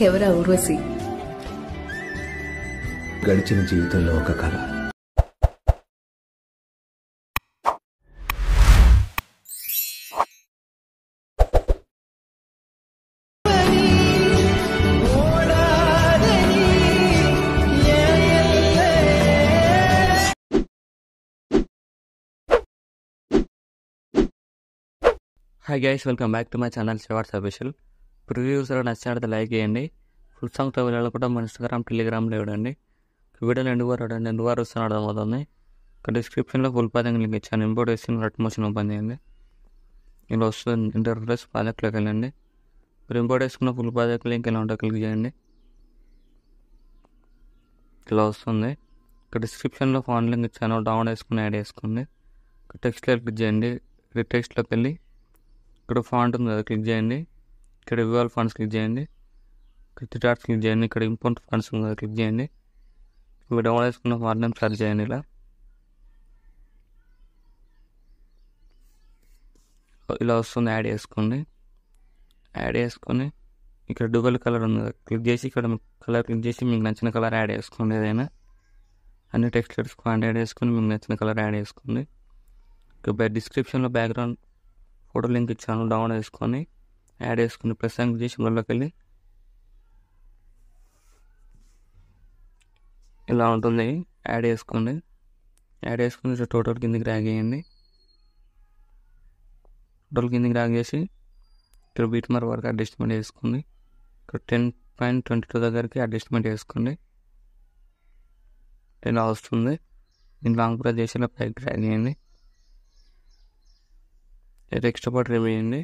ఎవరా ఊర్వశి? గడిచిన జీవితంలో ఒక కళ. Hi guys, welcome back to my channel శివార్స్ అఫీషియల్. ప్రివ్యూస్ నచ్చినట్టు లైక్ చేయండి. ఫుల్ సాంగ్తో వెళ్ళాలనుకుంటే మన ఇన్స్టాగ్రామ్, టెలిగ్రామ్లో ఇవ్వండి. వీడియోలో ఎండు వారు వస్తున్న అర్థమవుతుంది. ఇక్కడ డిస్క్రిప్షన్లో ఫుల్ పాదింగ్ లింక్ ఇచ్చాను. ఇంపోర్ట్ వేసి రెడ్ మోషన్ ఓపెన్ చేయండి. ఇలా వస్తుంది ఇంటర్ఫేస్. ప్రాజెక్ట్లోకి వెళ్ళండి. మీరు ఇంపోర్ట్ వేసుకున్న ఫుల్ ప్రాజెక్ట్ లింక్ ఇలా ఉంటే క్లిక్ చేయండి. ఇలా వస్తుంది. ఇక్కడ డిస్క్రిప్షన్లో ఫాంట్ లింక్ ఇచ్చాను. డౌన్లోడ్ వేసుకుని యాడ్ చేసుకోండి. ఇక్కడ టెక్స్ట్లో క్లిక్ చేయండి. టెక్స్ట్లోకి వెళ్ళి ఇక్కడ ఫాంట్ ఉంది కదా, క్లిక్ చేయండి. ఇక్కడ వివాల్ ఫండ్స్ క్లిక్ చేయండి. ఇక్కడ థిటార్స్ క్లిక్ చేయండి. ఇక్కడ ఇంపోర్ట్ ఫండ్స్ ఉంది కదా, క్లిక్ చేయండి. మీరు డౌన్లోడ్ చేసుకున్న ఫాంట్ నేమ్ సెర్చ్ చేయండి. ఇలా వస్తుంది. యాడ్ చేసుకోండి. యాడ్ చేసుకొని ఇక్కడ డ్యూయల్ కలర్ ఉంది కదా, క్లిక్ చేసి ఇక్కడ కలర్ క్లిక్ చేసి మీకు నచ్చిన కలర్ యాడ్ చేసుకోండి. ఏదైనా అన్ని టెక్స్ట్లెట్స్ ఫాంట్ యాడ్ చేసుకొని మీకు నచ్చిన కలర్ యాడ్ చేసుకోండి. ఇక డిస్క్రిప్షన్లో బ్యాక్గ్రౌండ్ ఫోటో లింక్ ఇచ్చాను. డౌన్లోడ్ చేసుకొని యాడ్ చేసుకుని ప్లస్ సింక్ చేసి ఇందులోకి వెళ్ళి ఇలా ఉంటుంది. యాడ్ చేసుకోండి. యాడ్ చేసుకుని టోటల్ కిందికి డ్రాగ్ చేయండి. టోటల్ కిందికి డ్రాగ్ చేసి ఇక్కడ బీట్ మార్క్ వరకు అడ్జస్ట్మెంట్ చేసుకోండి. ఇక్కడ 10.22 దగ్గరికి అడ్జస్ట్మెంట్ చేసుకోండి. ఇలా వస్తుంది. దీని లాంగ్ ప్రెస్ చేసి ఇలా పైకి డ్రాగ్ చేయండి. ఎక్స్ట్రా పార్ట్ రిమూవ్ చేయండి.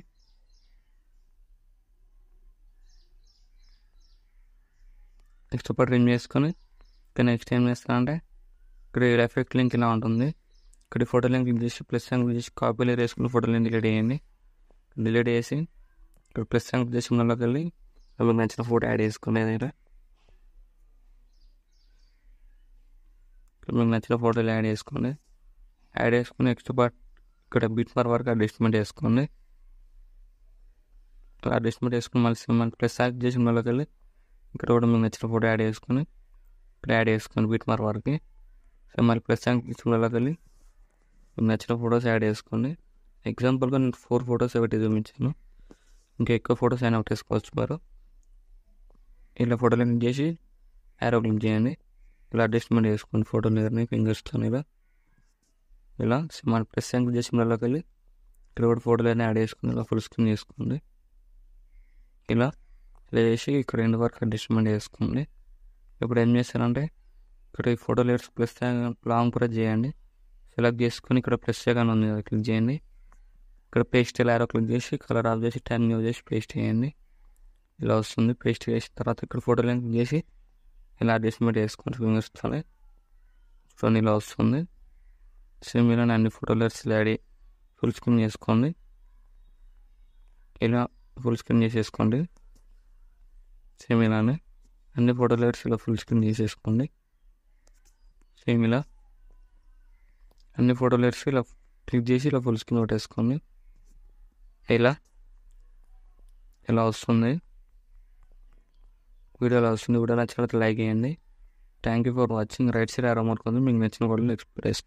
ఎక్స్ట్రా పార్ట్ రిమూవ్ చేసుకొని ఇక్కడ నెక్స్ట్ ఏం చేస్తానంటే ఇక్కడ ఎఫెక్ట్ లింక్ ఇలా ఉంటుంది. ఇక్కడ ఫోటో లింక్ క్లిక్ చేసి ప్లస్ సింక్ చేసి కాపీ లేయర్ వేసుకుని ఫోటో లింక్ డిలీట్ చేయండి. డిలీట్ చేసి ఇక్కడ ప్లస్ సింక్ చేసి మనలోకి వెళ్ళి మీకు నచ్చిన ఫోటో యాడ్ చేసుకుని ఏదైనా మీకు నచ్చిన ఫోటోలు యాడ్ చేసుకోండి. యాడ్ చేసుకుని ఎక్స్ట్రా పార్ట్ ఇక్కడ బీట్ మార్క్ వరకు అడ్జస్ట్మెంట్ చేసుకోండి. అడ్జస్ట్మెంట్ చేసుకుని మళ్ళీ ప్లస్ యాడ్ చేసి మనలోకి వెళ్ళి ఇక్కడ కూడా మీకు నచ్చిన ఫోటో యాడ్ చేసుకొని ఇక్కడ యాడ్ చేసుకోండి బీట్ మార్క్ వరకు. సో మళ్ళీ ప్లస్ యాడ్ చేసి మనలోకి వెళ్ళి మీకు నచ్చిన ఫొటోస్ యాడ్ చేసుకోండి. ఎగ్జాంపుల్గా నేను 4 ఫొటోస్ ఒకటి చూపించాను. ఇంకా ఎక్కువ ఫొటోస్ అయినా ఒకటి వేసుకోవచ్చు. మీరు ఇలా ఫోటో లింక్ చేసి యారో క్లిక్ చేయండి. ఇలా అడ్జస్ట్మెంట్ చేసుకోండి ఫోటో లేదని ఫింగర్స్తో. ఇలా మళ్ళీ ప్లస్ సింక్ చేసి మనలోకి వెళ్ళి ఇక్కడ కూడా ఫోటోలైనా యాడ్ చేసుకుని ఇలా ఫుల్ స్క్రీన్ చేసుకోండి. ఇలా చేసి ఇక్కడ ఎండ్ వరకు అడ్జస్ట్మెంట్ చేసుకోండి. ఇప్పుడు ఏం చేస్తారంటే ఇక్కడ ఈ photo layers plus long press చేయండి. సెలెక్ట్ చేసుకొని ఇక్కడ ప్లస్ సెకండ్ ఉంది కదా, క్లిక్ చేయండి. ఇక్కడ పేస్ట్ యారో క్లిక్ చేసి కలర్ ఆఫ్ చేసి టైం యూజ్ చేసి పేస్ట్ చేయండి. ఇలా వస్తుంది. పేస్ట్ చేసిన తర్వాత ఇక్కడ ఫోటో లింక్ చేసి ఇలా అడ్జస్ట్మెంట్ చేసుకోండి ఫింగర్స్తో. చూడండి ఇలా వస్తుంది. సేమ్ ఇలా అన్ని photo layers add full screen చేసుకోండి. ఇలా ఫుల్ స్క్రీన్ చేసేసుకోండి. సేమ్ ఇలానే అన్ని ఫోటో లేయర్స్ ఇలా ఫుల్ స్క్రీన్ చేసేసుకోండి. సేమ్ ఇలా అన్ని ఫోటో లేయర్స్ ఇలా క్లిక్ చేసి ఇలా ఫుల్ స్క్రీన్ కొట్టేసుకోండి. ఇలా వస్తుంది. వీడియో ఇలా వస్తుంది. వీడియో నచ్చినట్లయితే లైక్ చేయండి. Thank you for watching. Right side ఆరో మార్క్ ఉంది, మీకు నచ్చిన ఫోటోలు ఎక్స్ప్రెస్